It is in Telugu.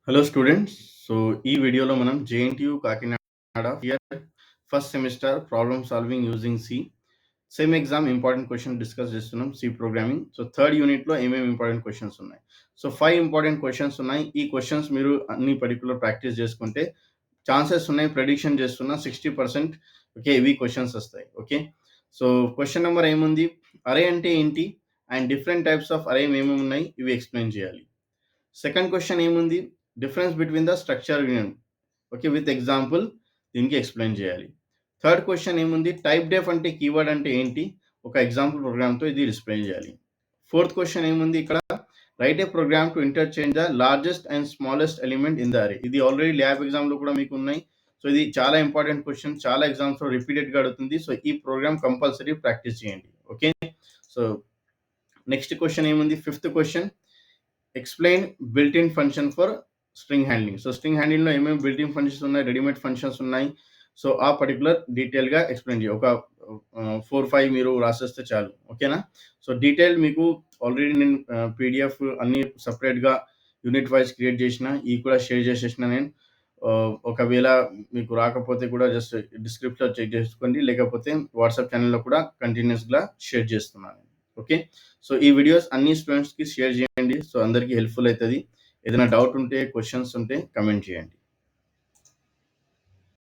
Hello students. సో, ఈ వీడియోలో మనం JNTU Kakinada year first semester problem solving using C sem exam important question discuss చేస్తున్నాం. C programming. సో, థర్డ్ యూనిట్‌లో ఏమేమి ఇంపార్టెంట్ క్వెషన్స్ ఉన్నాయి. సో, 5 ఇంపార్టెంట్ క్వెషన్స్ ఉన్నాయి. ఈ క్వెషన్స్ మీరు అన్ని పర్టిక్యులర్ ప్రాక్టీస్ చేసుకుంటే ఛాన్సెస్ ఉన్నాయి. ప్రెడిక్షన్ చేస్తున్నా 60% ఓకే. ఇవి క్వెషన్స్ వస్తాయి. ఓకే. సో, క్వెషన్ నంబర్ ఏముంది? అరే అంటే ఏంటి? అండ్ డిఫరెంట్ టైప్స్ ఆఫ్ అరే ఏమేమి ఉన్నాయి? ఇవి ఎక్స్‌ప్లెయిన్ చేయాలి. సెకండ్ క్వెషన్ ఏముంది? Difference between the structure union. Okay. With example దీనికి ఎక్స్‌ప్లెయిన్ చేయాలి. థర్డ్ క్వెషన్ ఏముంది? టైప్ డెఫ్ అంటే కీవర్డ్ అంటే ఏంటి? ఒక ఎగ్జాంపుల్ ప్రోగ్రామ్‌తో ఇది ఎక్స్‌ప్లెయిన్ చేయాలి. ఫోర్త్ క్వెషన్ ఏముంది ఇక్కడ? Write a program to interchange the largest and smallest element in the array. ఇది ఆల్రెడీ ల్యాబ్ ఎగ్జామ్‌లో కూడా మీకు ఉన్నాయి. సో, ఇది చాలా ఇంపార్టెంట్ క్వెషన్. చాలా ఎగ్జామ్స్‌లో రిపీటెడ్‌గా అడుగుతుంది. సో, ఈ ప్రోగ్రామ్ కంపల్సరీ ప్రాక్టీస్ చేయండి. ఓకే. సో, నెక్స్ట్ క్వెషన్ ఏముంది? Fifth question explain built in function for string handling. So, string హ్యాండ్లింగ్‌లో ఏమేమి బిల్ట్ ఇన్ ఫంక్షన్స్ ఉన్నాయి, రెడీమేడ్ ఫంక్షన్స్ ఉన్నాయి. సో, ఆ పర్టిక్యులర్ డీటెయిల్‌గా ఎక్స్‌ప్లెయిన్ చేయి. ఒక 4, 5 మీరు రాసేస్తే చాలు. ఓకేనా? సో, డీటెయిల్ మీకు ఆల్రెడీ నేను పీడీఎఫ్ అన్నీ సెపరేట్‌గా యూనిట్ వైస్ క్రియేట్ చేసిన. ఇవి కూడా షేర్ చేసేసిన నేను. ఒకవేళ మీకు రాకపోతే కూడా జస్ట్ డిస్క్రిప్షన్‌లో చెక్ చేసుకోండి. లేకపోతే వాట్సాప్ ఛానెల్‌లో కూడా కంటిన్యూయస్‌గా షేర్ చేస్తున్నాను. ఓకే. సో, ఈ వీడియోస్ అన్ని స్టూడెంట్స్‌కి షేర్ చేయండి. సో, అందరికీ హెల్ప్‌ఫుల్ అయితది. ఏదైనా డౌట్ ఉంటే, క్వెషన్స్ ఉంటే కామెంట్ చేయండి.